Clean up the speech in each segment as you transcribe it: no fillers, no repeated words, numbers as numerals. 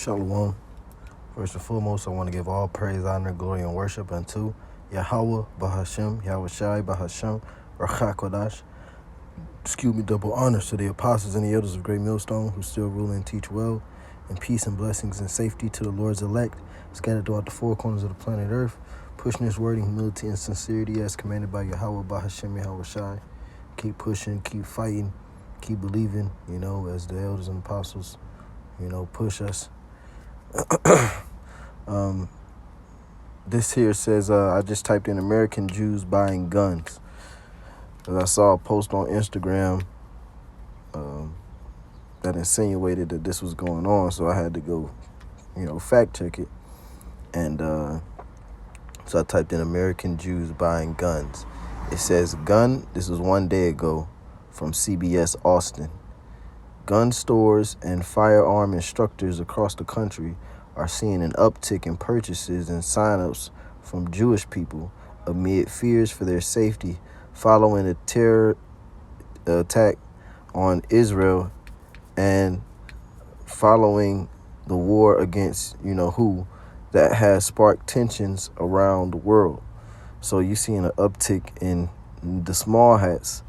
Shalom. First and foremost, I want to give all praise, honor, glory, and worship unto Yahweh, Bahashem, Yahweh Shai, Bahashem, Rachakodash. Excuse me, double honors to the apostles and the elders of Great Millstone who still rule and teach well, and peace and blessings and safety to the Lord's elect, scattered throughout the four corners of the planet Earth, pushing this word in humility and sincerity as commanded by Yahweh, Bahashem, Yahweh Shai. Keep pushing, keep fighting, keep believing, as the elders and apostles, push us. This here says, I just typed in American Jews buying guns. Because I saw a post on Instagram that insinuated that this was going on. So I had to go, fact check it. And so I typed in American Jews buying guns. It says this was one day ago from CBS Austin. Gun stores and firearm instructors across the country are seeing an uptick in purchases and signups from Jewish people amid fears for their safety following a terror attack on Israel and following the war against who that has sparked tensions around the world. So you're seeing an uptick in the small hats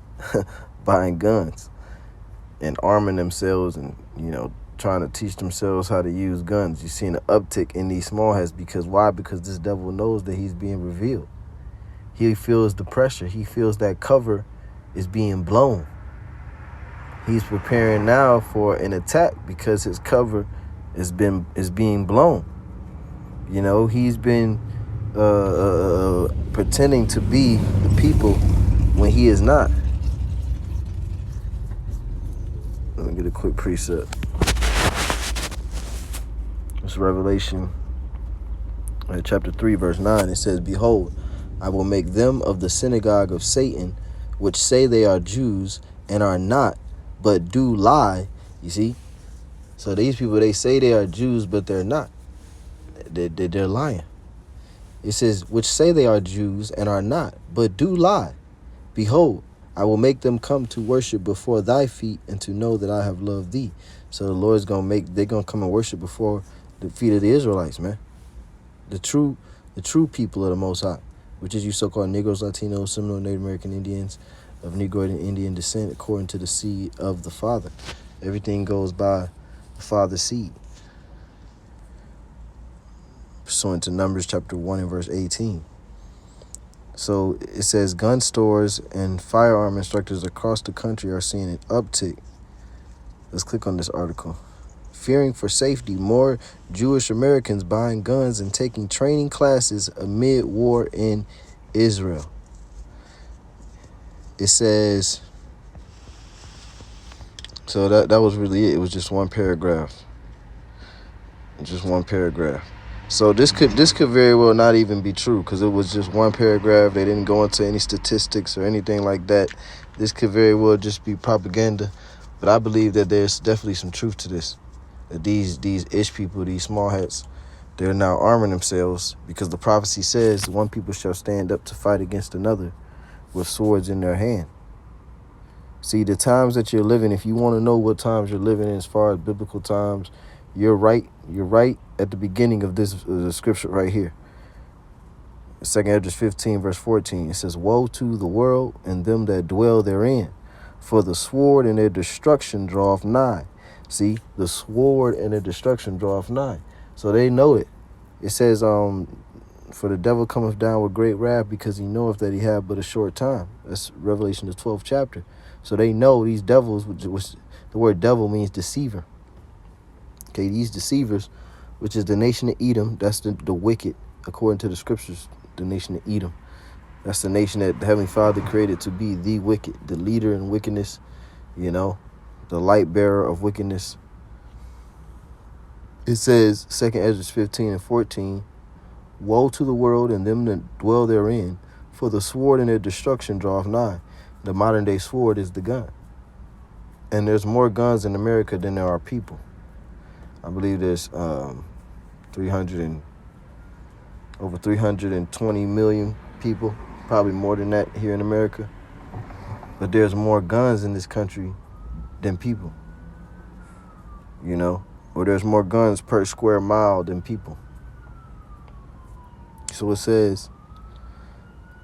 buying guns and arming themselves and trying to teach themselves how to use guns. You're seeing an uptick in these small hats because why? Because this devil knows that he's being revealed. He feels the pressure. He feels that cover is being blown. He's preparing now for an attack because his cover is being blown. He's been pretending to be the people when he is not. Let me get a quick precept. It's Revelation chapter 3, verse 9. It says, "Behold, I will make them of the synagogue of Satan, which say they are Jews and are not, but do lie." You see? So these people, they say they are Jews, but they're not. They're lying. It says, which say they are Jews and are not, but do lie. Behold, I will make them come to worship before thy feet and to know that I have loved thee. So the Lord's they're going to come and worship before the feet of the Israelites, man. The true people of the Most High, which is you so-called Negroes, Latinos, Seminole, Native American Indians of Negroid and Indian descent according to the seed of the Father. Everything goes by the Father's seed. Pursuant to Numbers chapter 1 and verse 18. So it says gun stores and firearm instructors across the country are seeing an uptick. Let's click on this article. Fearing for safety, more Jewish Americans buying guns and taking training classes amid war in Israel. It says, so that was really it. It was just one paragraph. Just one paragraph. So this could very well not even be true because it was just one paragraph. They didn't go into any statistics or anything like that. This could very well just be propaganda. But I believe that there's definitely some truth to this. That these ish people, these small hats, they're now arming themselves because the prophecy says one people shall stand up to fight against another with swords in their hand. See, the times that you're living, if you want to know what times you're living in as far as biblical times, you're right at the beginning of this the scripture right here. 2 Esdras 15, verse 14. It says, "Woe to the world and them that dwell therein, for the sword and their destruction draweth nigh." See, the sword and their destruction draweth nigh. So they know it. It says, "For the devil cometh down with great wrath, because he knoweth that he have but a short time." That's Revelation, the 12th chapter. So they know these devils, which the word devil means deceiver. Okay, these deceivers, which is the nation of Edom, that's the wicked, according to the scriptures, the nation of Edom. That's the nation that the Heavenly Father created to be the wicked, the leader in wickedness, the light bearer of wickedness. It says, 2 Esdras 15 and 14, "Woe to the world and them that dwell therein, for the sword and their destruction draweth nigh." The modern day sword is the gun. And there's more guns in America than there are people. I believe there's over 320 million people, probably more than that here in America. But there's more guns in this country than people. or there's more guns per square mile than people. So it says,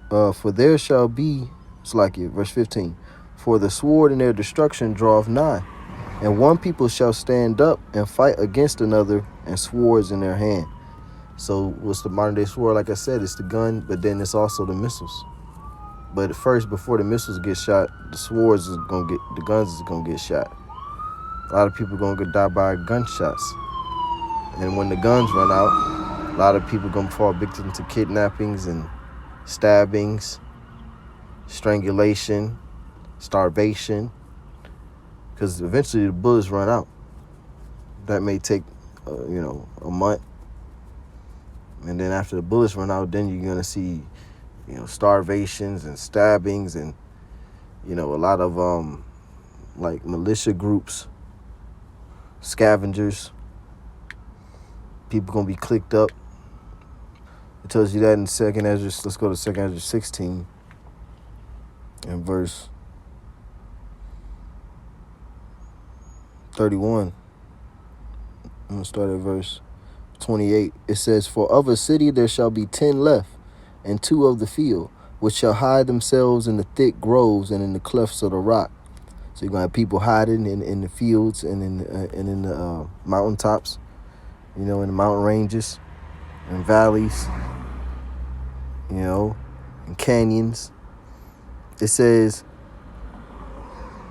for there shall be, it's like it, verse 15, for the sword in their destruction draweth nigh, and one people shall stand up and fight against another, and swords in their hand. So what's the modern day sword? Like I said, it's the gun, but then it's also the missiles. But first, before the missiles get shot, the guns is gonna get shot. A lot of people gonna die by gunshots. And when the guns run out, a lot of people gonna fall victim to kidnappings and stabbings, strangulation, starvation, because eventually the bullets run out. That may take, a month. And then after the bullets run out, then you're gonna see, starvations and stabbings and, a lot of like militia groups, scavengers. People gonna be clicked up. It tells you that in 2nd Ezra. Let's go to 2nd Ezra 16 and verse 31. I'm gonna start at verse 28. It says, for of a city there shall be 10 left, and 2 of the field, which shall hide themselves in the thick groves and in the clefts of the rock. So you're gonna have people hiding in the fields and in the mountaintops, in the mountain ranges and valleys, and canyons. It says,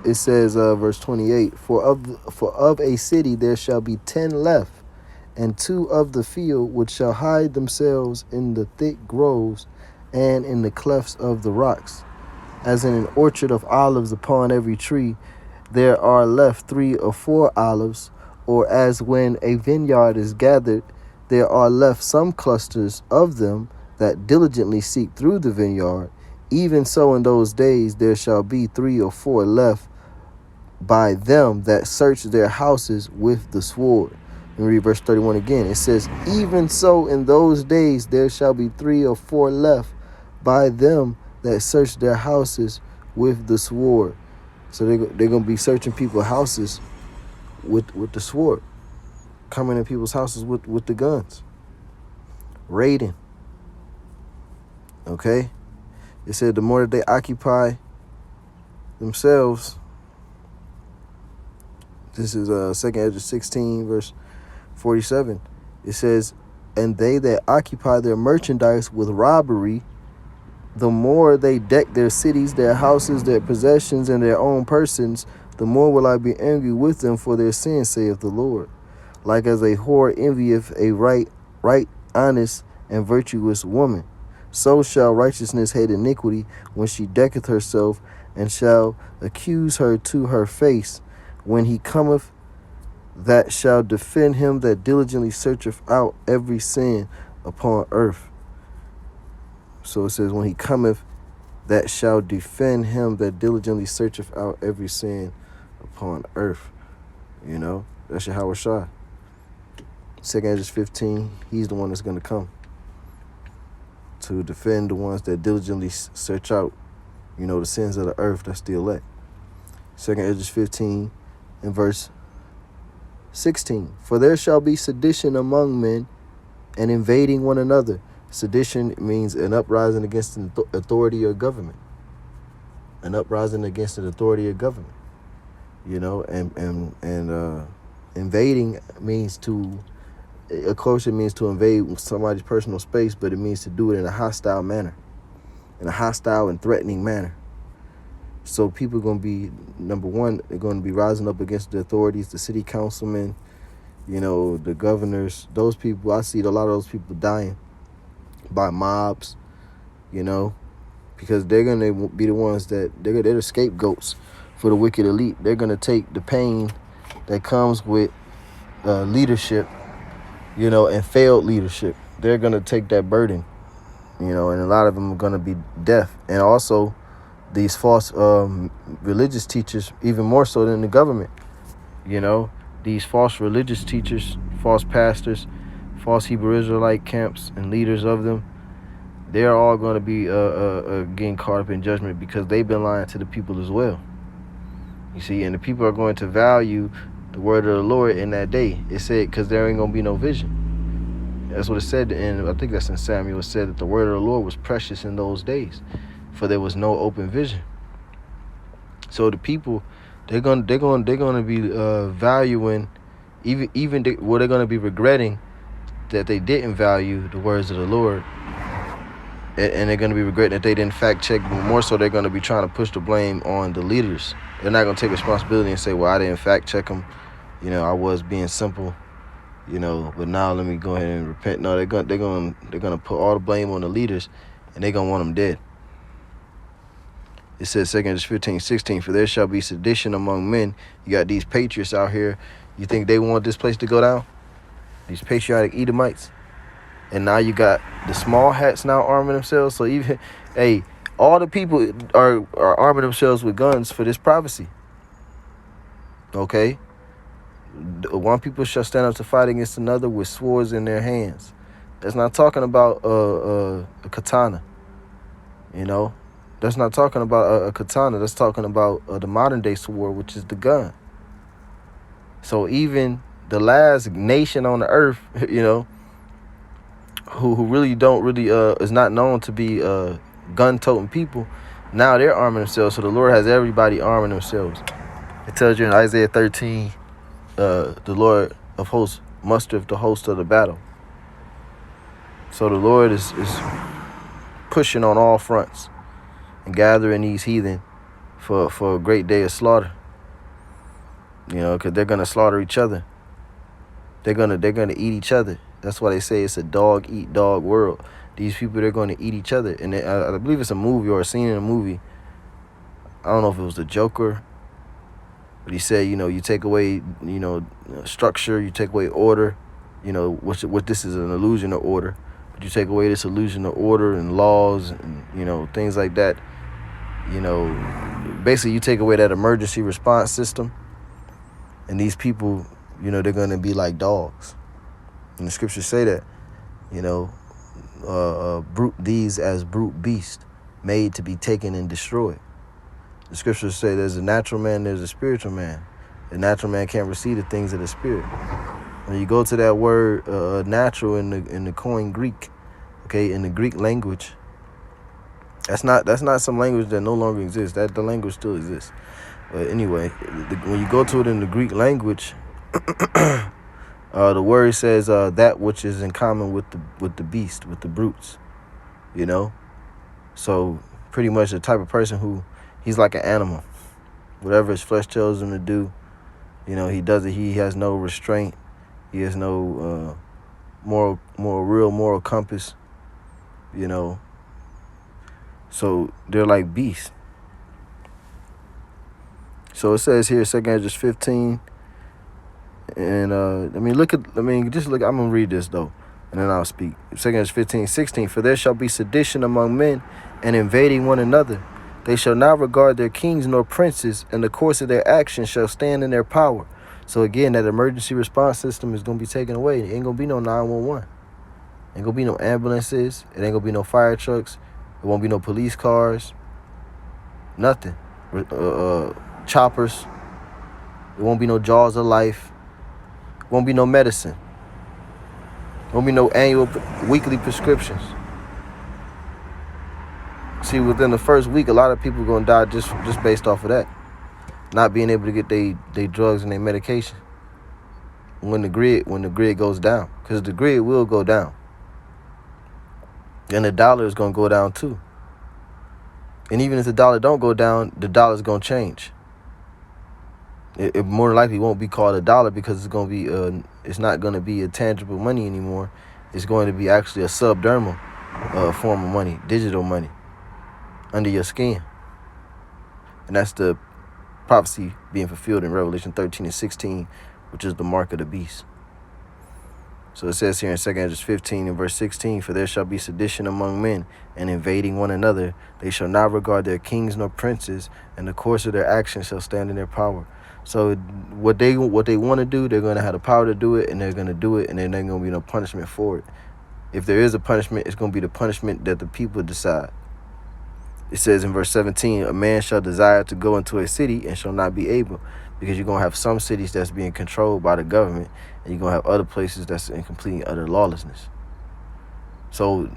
verse 28, for of a city there shall be 10 left, and 2 of the field, which shall hide themselves in the thick groves and in the clefts of the rocks. As in an orchard of olives upon every tree, there are left 3 or 4 olives, or as when a vineyard is gathered, there are left some clusters of them that diligently seek through the vineyard. Even so in those days there shall be 3 or 4 left by them that search their houses with the sword. And read verse 31 again. It says, even so in those days there shall be 3 or 4 left by them that search their houses with the sword. So they're going to be searching people's houses with the sword. Coming in people's houses with the guns. Raiding. Okay? It said the more that they occupy themselves. This is 2nd Ezra 16, verse 47. It says, and they that occupy their merchandise with robbery, the more they deck their cities, their houses, their possessions, and their own persons, the more will I be angry with them for their sins, saith the Lord. Like as a whore envieth a right, honest, and virtuous woman, so shall righteousness hate iniquity when she decketh herself, and shall accuse her to her face, when he cometh that shall defend him that diligently searcheth out every sin upon earth. So it says, when he cometh that shall defend him that diligently searcheth out every sin upon earth. That's Yahweh Shai. 2nd Ezra 15, he's the one that's going to come to defend the ones that diligently search out, the sins of the earth that's the elect. 2nd Ezra 15 and verse 16. For there shall be sedition among men, and invading one another. Sedition means an uprising against an authority or government. An uprising against an authority or government. And invading means of course it means to invade somebody's personal space, but it means to do it in a hostile manner. In a hostile and threatening manner. So people are going to be, number one, they're going to be rising up against the authorities, the city councilmen, the governors. Those people, I see a lot of those people dying by mobs, because they're going to be the ones they're the scapegoats for the wicked elite. They're going to take the pain that comes with leadership, and failed leadership. They're going to take that burden, and a lot of them are going to be deaf. And also, these false religious teachers, even more so than the government, these false religious teachers, false pastors, false Hebrew Israelite camps and leaders of them, they're all going to be getting caught up in judgment because they've been lying to the people as well. You see, and the people are going to value the word of the Lord in that day. It said, because there ain't going to be no vision. That's what it said, and I think that's in Samuel. It said that the word of the Lord was precious in those days, for there was no open vision. So the people, they're gonna be valuing, they're gonna be regretting that they didn't value the words of the Lord, and they're gonna be regretting that they didn't fact check. More so, they're gonna be trying to push the blame on the leaders. They're not gonna take responsibility and say, "Well, I didn't fact check them. I was being simple." But now let me go ahead and repent. No, they're gonna put all the blame on the leaders, and they're gonna want them dead. It says 2 Kings 15:16, for there shall be sedition among men. You got these patriots out here. You think they want this place to go down? These patriotic Edomites. And now you got the small hats now arming themselves. So even, all the people are arming themselves with guns for this prophecy. Okay? One people shall stand up to fight against another with swords in their hands. That's not talking about a katana. That's not talking about a katana. That's talking about the modern day sword, which is the gun. So even the last nation on the earth, who really is not known to be gun-toting people, now they're arming themselves. So the Lord has everybody arming themselves. It tells you in Isaiah 13, the Lord of hosts mustereth the host of the battle. So the Lord is pushing on all fronts and gathering these heathen for a great day of slaughter. Because they're gonna slaughter each other. They're gonna eat each other. That's why they say it's a dog eat dog world. These people, they're gonna eat each other. And I believe it's a movie or a scene in a movie. I don't know if it was the Joker, but he said, you take away, structure, you take away order, what this is an illusion of order. But you take away this illusion of order and laws and, things like that. Basically you take away that emergency response system. And these people, they're going to be like dogs. And the scriptures say that, these as brute beasts made to be taken and destroyed. The scriptures say there's a natural man, there's a spiritual man. The natural man can't receive the things of the spirit. When you go to that word natural in the Koine Greek, in the Greek language, that's not some language that no longer exists. The language still exists. But anyway, when you go to it in the Greek language, the word says that which is in common with the beast, with the brutes. So pretty much the type of person who he's like an animal. Whatever his flesh tells him to do, he does it. He has no restraint. He has no real moral compass. So they're like beasts. So it says here, 2 Kings 15, and just look. I'm gonna read this though, and then I'll speak. 2 Kings 15:16. For there shall be sedition among men, and invading one another. They shall not regard their kings nor princes, and the course of their actions shall stand in their power. So again, that emergency response system is gonna be taken away. It ain't gonna be no 911. Ain't gonna be no ambulances. It ain't gonna be no fire trucks. It won't be no police cars. Nothing. Choppers. There won't be no jaws of life. Won't be no medicine. Won't be no weekly prescriptions. See, within the first week, a lot of people are gonna die just based off of that, not being able to get they drugs and their medication. When the grid goes down, because the grid will go down, and the dollar is gonna go down too. And even if the dollar don't go down, the dollar's gonna change. It more than likely won't be called a dollar because it's gonna be it's not gonna be a tangible money anymore. It's going to be actually a subdermal form of money, digital money, under your skin. And that's the prophecy being fulfilled in Revelation 13:16, which is the mark of the beast. So it says here in 2 Kings 15 and verse 16, for there shall be sedition among men, and invading one another. They shall not regard their kings nor princes, and the course of their actions shall stand in their power. So what they want to do, they're going to have the power to do it, and they're going to do it, and there ain't going to be no punishment for it. If there is a punishment, it's going to be the punishment that the people decide. It says in verse 17, a man shall desire to go into a city and shall not be able, because you're going to have some cities that's being controlled by the government, and you're going to have other places that's in complete and utter lawlessness. So,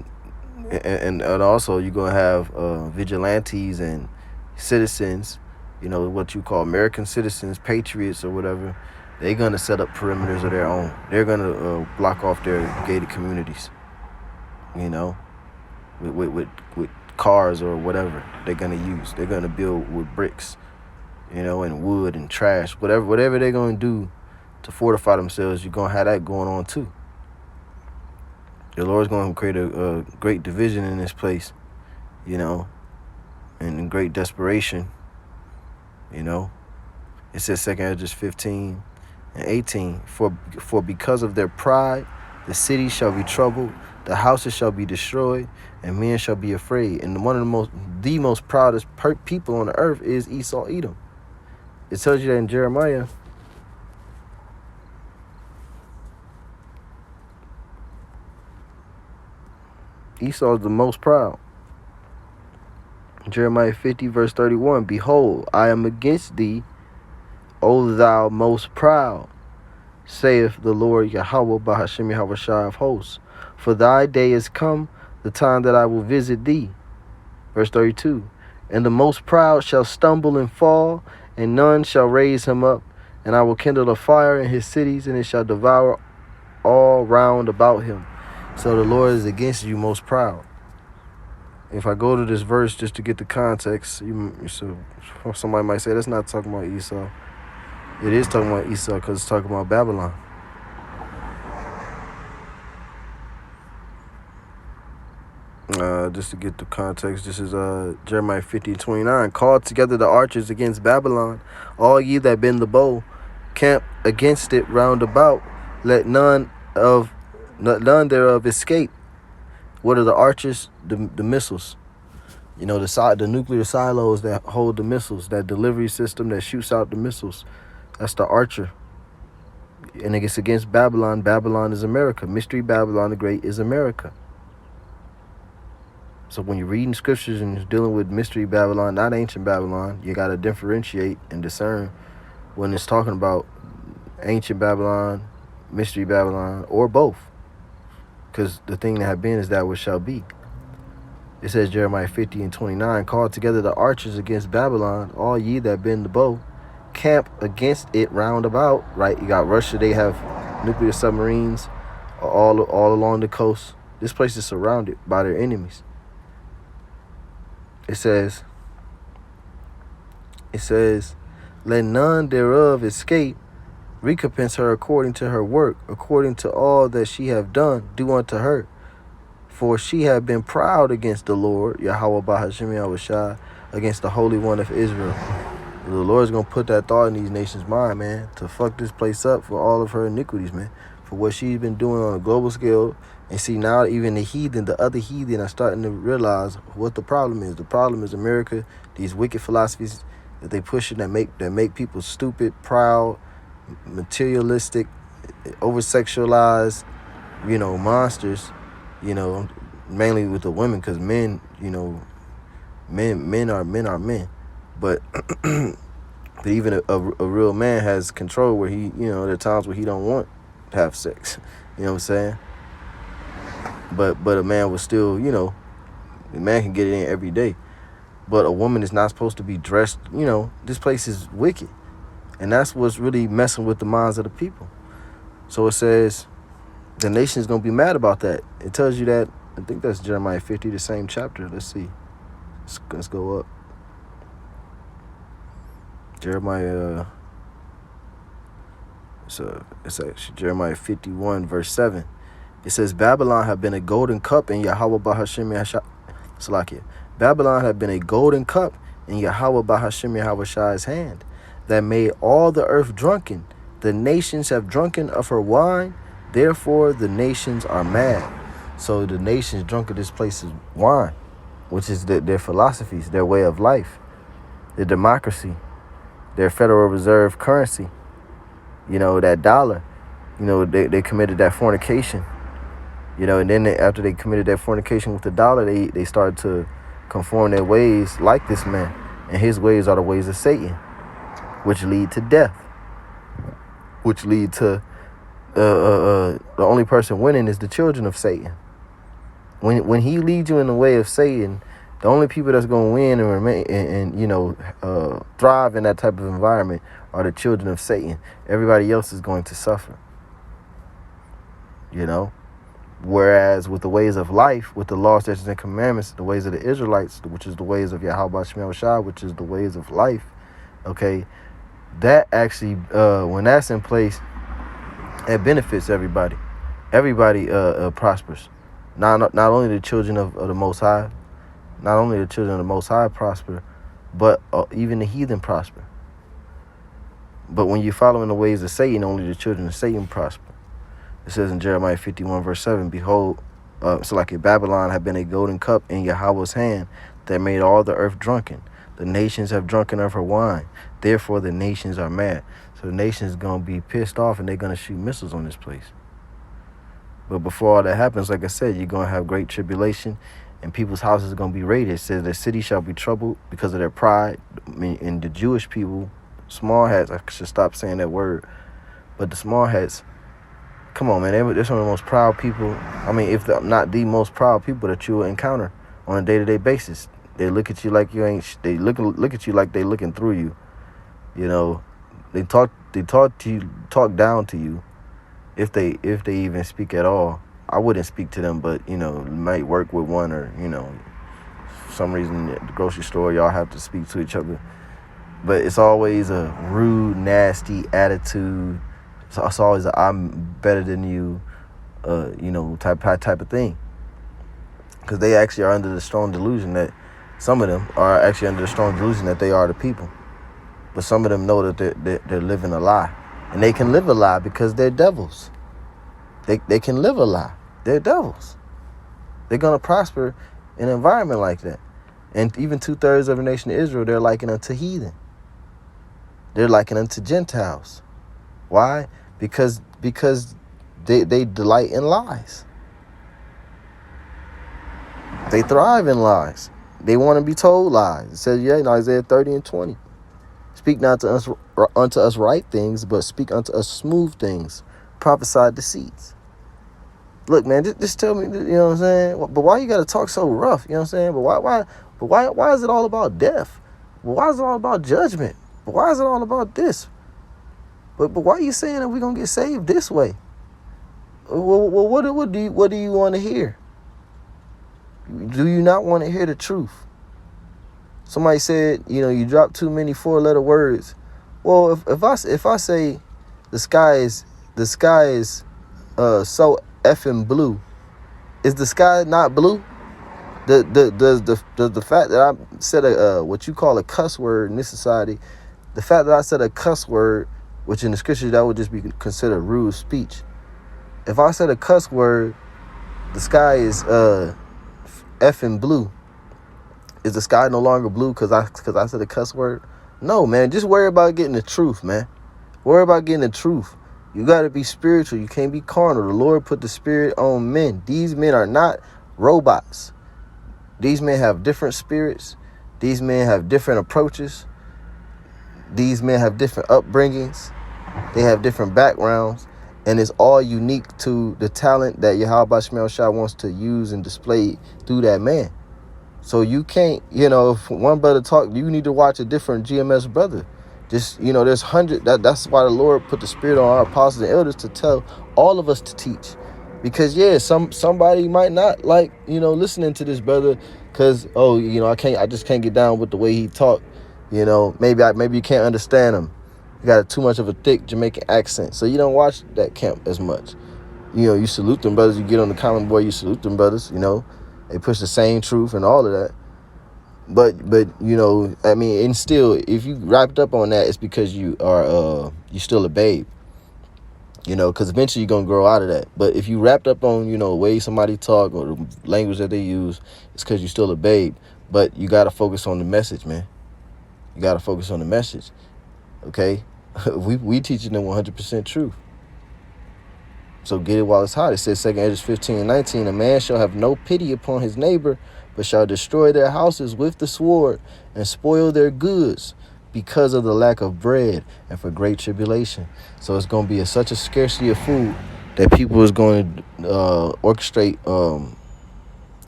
and also you're going to have vigilantes and citizens, what you call American citizens, patriots or whatever. They're going to set up perimeters of their own. They're going to block off their gated communities, with cars or whatever they're going to use. They're going to build with bricks, and wood and trash, whatever they're going to do to fortify themselves. You're going to have that going on too. The Lord's going to create a great division in this place, and great desperation, It says 2 Esdras 15 and 18, for because of their pride, the city shall be troubled, the houses shall be destroyed, and men shall be afraid. And one of the most proudest people on the earth is Esau, Edom. It tells you that in Jeremiah. Esau is the most proud. Jeremiah 50 verse 31, behold, I am against thee, O thou most proud, saith the Lord Yahweh Bahashem Yahweh Shai of hosts. For thy day is come, the time that I will visit thee. Verse 32, and the most proud shall stumble and fall, and none shall raise him up. And I will kindle a fire in his cities, and it shall devour all round about him. So the Lord is against you, most proud. If I go to this verse just to get the context, somebody might say that's not talking about Esau. It is talking about Esau because it's talking about Babylon. Just to get the context, this is Jeremiah 50:29. Call together the archers against Babylon, all ye that bend the bow, camp against it round about. Let none thereof escape. What are the archers? The missiles. The nuclear silos that hold the missiles, that delivery system that shoots out the missiles. That's the archer. And it's against Babylon. Babylon is America. Mystery Babylon the Great is America. So when you're reading scriptures and you're dealing with Mystery Babylon, not ancient Babylon, you got to differentiate and discern when it's talking about ancient Babylon, Mystery Babylon, or both. Because the thing that have been is that which shall be. It says Jeremiah 50:29, call together the archers against Babylon, all ye that bend the bow, camp against it round about. Right, you got Russia, they have nuclear submarines all along the coast. This place is surrounded by their enemies. It says, let none thereof escape. Recompense her according to her work, according to all that she have done, do unto her. For she have been proud against the Lord, Yahweh Bahashem Yahweh Shai, against the Holy One of Israel. The Lord's going to put that thought in these nations' mind, man, to fuck this place up for all of her iniquities, man, for what she's been doing on a global scale. And see, now even the other heathen are starting to realize what the problem is. The problem is America, these wicked philosophies that they pushing that make people stupid, proud, materialistic, over-sexualized, monsters, mainly with the women, because men, men are men. But but even a real man has control where he, there are times where he don't want to have sex. You know what I'm saying? But a man will still, a man can get it in every day. But a woman is not supposed to be dressed, this place is wicked. And that's what's really messing with the minds of the people. So it says the nation is going to be mad about that. It tells you that, I think that's Jeremiah 50, the same chapter. Let's see. Let's go up. Jeremiah, it's actually Jeremiah 51, verse 7. It says, Babylon have been a golden cup in Yahweh Bahashem Yahweh. Salakia. Babylon have been a golden cup in Yahweh Bahashem Yahweh Shai's hand, that made all the earth drunken. The nations have drunken of her wine, therefore the nations are mad. So the nations drunk of this place's wine, which is their philosophies, their way of life, their democracy, their Federal Reserve currency, that dollar. They committed that fornication. And then after they committed that fornication with the dollar, they started to conform their ways like this man. And his ways are the ways of Satan, which lead to death, which lead to the only person winning is the children of Satan. When he leads you in the way of Satan, the only people that's going to win and remain and thrive in that type of environment are the children of Satan. Everybody else is going to suffer. Whereas with the ways of life, with the law, statutes, and commandments, the ways of the Israelites, which is the ways of Yahweh Shemel Shah, which is the ways of life, okay, that actually, when that's in place, it benefits everybody. Everybody prospers. Not only the children of the Most High, not only the children of the Most High prosper, but even the heathen prosper. But when you're following the ways of Satan, only the children of Satan prosper. It says in Jeremiah 51 verse 7, behold, so like a Babylon had been a golden cup in Yahweh's hand that made all the earth drunken. The nations have drunken of her wine. Therefore the nations are mad. So the nations going to be pissed off and they're going to shoot missiles on this place. But before all that happens, like I said, you're going to have great tribulation and people's houses are going to be raided. It says the city shall be troubled because of their pride. And the Jewish people, small hats, I should stop saying that word, but the small hats, come on, man, they're some of the most proud people. I mean, if not the most proud people that you will encounter on a day-to-day basis. They look at you like you ain't. They look at you like they looking through you. They talk down to you, if they even speak at all. I wouldn't speak to them, but might work with one, or for some reason at the grocery store y'all have to speak to each other. But it's always a rude, nasty attitude. It's always a I'm better than you, type of thing. Because they actually are under the strong delusion that some of them are actually under the strong delusion that they are the people. But some of them know that they're living a lie. And they can live a lie because they're devils. They can live a lie. They're devils. They're going to prosper in an environment like that. And even 2/3 of the nation of Israel, they're likened unto heathen. They're likened unto Gentiles. Why? Because they delight in lies. They thrive in lies. They want to be told lies. It says, in Isaiah 30 and 20. Speak not unto us right things, but speak unto us smooth things. Prophesy deceits. Look, man, just tell me, you know what I'm saying? But why you got to talk so rough? You know what I'm saying? But why is it all about death? But why is it all about judgment? But why is it all about this? But why are you saying that we're going to get saved this way? Well, what do you want to hear? Do you not want to hear the truth? Somebody said, you drop too many 4-letter words. Well, if I say the sky is so effing blue, is the sky not blue? The fact that I said what you call a cuss word in this society, the fact that I said a cuss word, which in the scriptures that would just be considered rude speech. If I said a cuss word, the sky is effing blue. Is the sky no longer blue because I said a cuss word? No, man. Just worry about getting the truth, man. Worry about getting the truth. You got to be spiritual. You can't be carnal. The Lord put the spirit on men. These men are not robots. These men have different spirits. These men have different approaches. These men have different upbringings. They have different backgrounds. And it's all unique to the talent that Yahweh Shemel Shah wants to use and display through that man. So you can't, if one brother talk, you need to watch a different GMS brother. Just, there's hundred. That's why the Lord put the spirit on our apostles and elders to tell all of us to teach. Because somebody might not like, listening to this brother because, I just can't get down with the way he talk. Maybe you can't understand him. You got too much of a thick Jamaican accent. So you don't watch that camp as much. You salute them brothers. You get on the common boy, you salute them brothers, They push the same truth and all of that. But and still, if you wrapped up on that, it's because you are you still a babe. Because eventually you're going to grow out of that. But if you wrapped up on, the way somebody talk or the language that they use, it's because you're still a babe. But you got to focus on the message, man. You got to focus on the message. Okay? we teaching them 100% truth. So get it while it's hot. It says 2 Ezra 15 and 19, a man shall have no pity upon his neighbor, but shall destroy their houses with the sword and spoil their goods. because of the lack of bread and for great tribulation. So it's going to be such a scarcity of food that people is going to orchestrate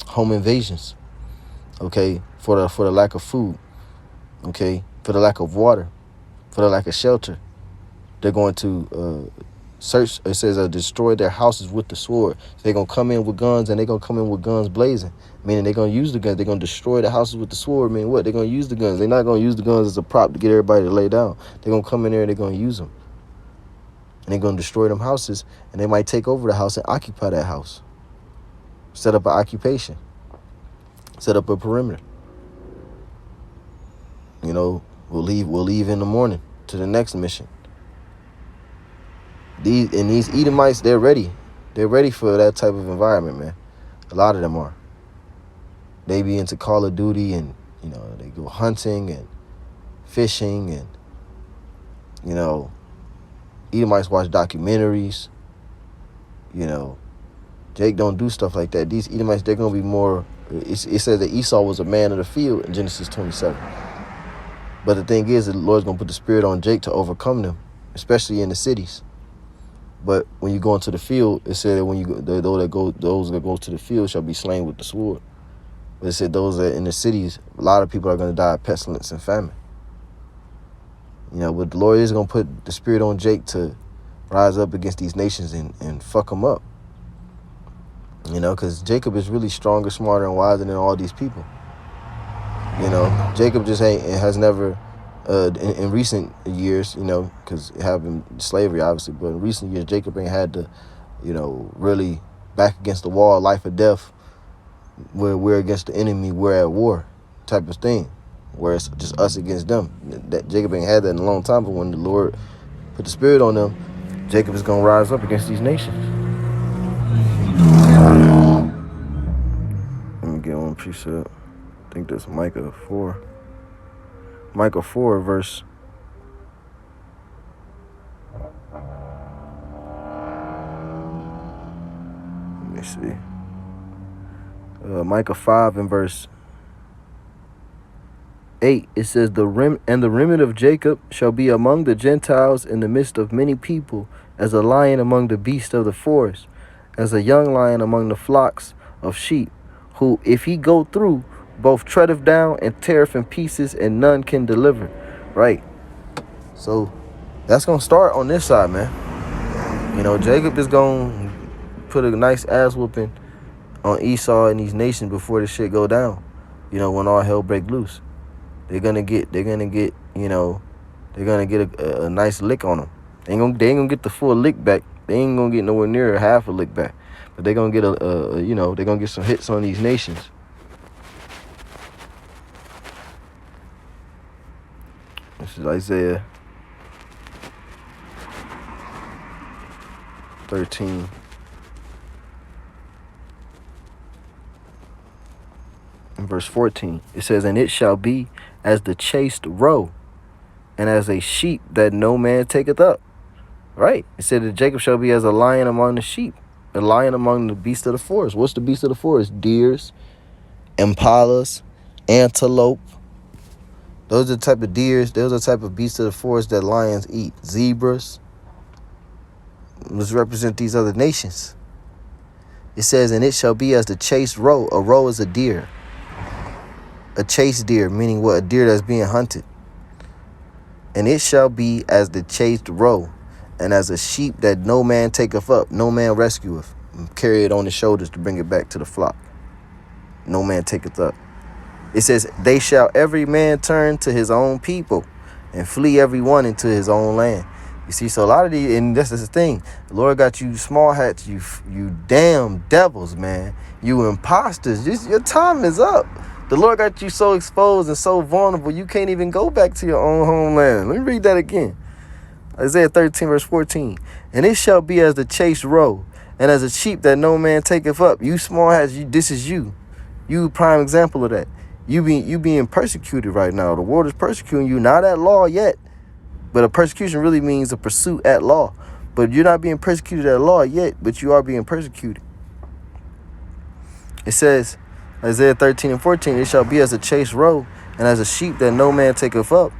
home invasions, okay, for the lack of food, okay, for the lack of water, for the lack of shelter. They're going to search, it says, destroy their houses with the sword. So they're going to come in with guns, and they're going to come in with guns blazing, meaning they're going to use the guns. They're going to destroy the houses with the sword, meaning what? They're going to use the guns. They're not going to use the guns as a prop to get everybody to lay down. They're going to come in there and they're going to use them. And they're going to destroy them houses, and they might take over the house and occupy that house. Set up an occupation. Set up a perimeter. You know, we'll leave in the morning to the next mission. These Edomites, they're ready. They're ready for that type of environment, man. A lot of them are. They be into Call of Duty, and, you know, they go hunting and fishing, and, you know, Edomites watch documentaries. You know, Jake don't do stuff like that. These Edomites, they're going to be more, it says that Esau was a man of the field in Genesis 27. But the thing is, the Lord's going to put the spirit on Jake to overcome them, especially in the cities. But when you go into the field, it said that when you go, those that go to the field shall be slain with the sword. But it said those that in the cities, a lot of people are going to die of pestilence and famine. You know, but the Lord is going to put the spirit on Jake to rise up against these nations and fuck them up. You know, because Jacob is really stronger, smarter, and wiser than all these people. You know, Jacob just has never, in recent years, you know, because it happened slavery, obviously, but in recent years, Jacob ain't had to, you know, really back against the wall, life or death, where we're against the enemy, we're at war type of thing, where it's just us against them. That Jacob ain't had that in a long time, but when the Lord put the spirit on them, Jacob is going to rise up against these nations. Let me get one precept. I think that's Micah 4. Micah 4, verse. Let me see. Micah 5 and verse 8. It says, the remnant of Jacob shall be among the Gentiles in the midst of many people, as a lion among the beasts of the forest, as a young lion among the flocks of sheep, who, if he go through, both treadeth down and teareth in pieces, and none can deliver. Right. So that's going to start on this side, man. You know, Jacob is going to put a nice ass whooping on Esau and these nations before this shit go down. You know, when all hell break loose. They're going to get, you know, they're going to get a nice lick on them. They ain't going to get the full lick back. They ain't going to get nowhere near half a lick back. But they're going to get you know, they're going to get some hits on these nations. This is Isaiah 13. In verse 14, it says, and it shall be as the chased roe, and as a sheep that no man taketh up. Right? It said that Jacob shall be as a lion among the sheep, a lion among the beasts of the forest. What's the beasts of the forest? Deers, impalas, antelope. Those are the type of deers, those are the type of beasts of the forest that lions eat. Zebras. Let's represent these other nations. It says, and it shall be as the chased roe. A roe is a deer. A chased deer, meaning what? A deer that's being hunted. And it shall be as the chased roe, and as a sheep that no man taketh up, no man rescueth, and carry it on his shoulders to bring it back to the flock. No man taketh up. It says, they shall every man turn to his own people, and flee every one into his own land. You see, so a lot of these, and this is the thing, the Lord got you small hats, you damn devils, man. You imposters. Your time is up. The Lord got you so exposed and so vulnerable, you can't even go back to your own homeland. Let me read that again. Isaiah 13, verse 14. And it shall be as the chased roe, and as a sheep that no man taketh up. You small hats, this is you. You prime example of that. You being persecuted right now. The world is persecuting you, not at law yet. But a persecution really means a pursuit at law. But you're not being persecuted at law yet, but you are being persecuted. It says, Isaiah 13 and 14, it shall be as a chased roe, and as a sheep that no man taketh up.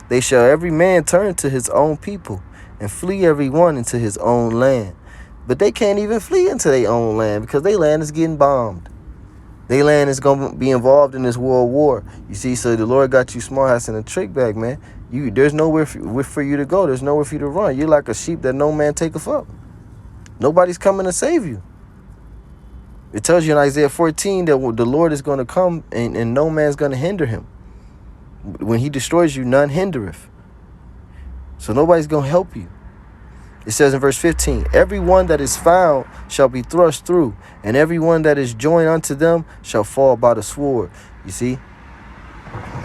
They shall every man turn to his own people, and flee every one into his own land. But they can't even flee into their own land because their land is getting bombed. Their land is going to be involved in this world war. You see, so the Lord got you smart ass in a trick bag, man. There's nowhere for you to go. There's nowhere for you to run. You're like a sheep that no man taketh up. Nobody's coming to save you. It tells you in Isaiah 14 that the Lord is going to come and no man's going to hinder him. When he destroys you, none hindereth. So nobody's going to help you. It says in verse 15, every one that is found shall be thrust through, and every one that is joined unto them shall fall by the sword. You see?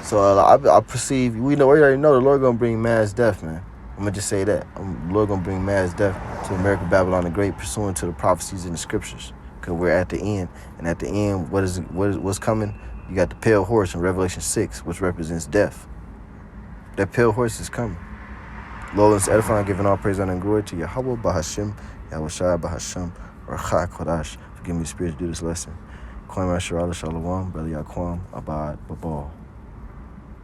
So I perceive, we already know the Lord going to bring mass death, man. I'm going to just say that. The Lord going to bring mass death to America, Babylon the Great, pursuant to the prophecies in the scriptures. Because we're at the end. And at the end, what's coming? You got the pale horse in Revelation 6, which represents death. That pale horse is coming. Lord, and edifying, giving all praise, honor, and glory to Yahweh, Bahashim, Yahweh Shai, Bahasham, Rachai, Kodash. Forgive me, Spirit, to do this lesson. Kwame Sharala Shalom, Beli Akwam, Abad, Babal.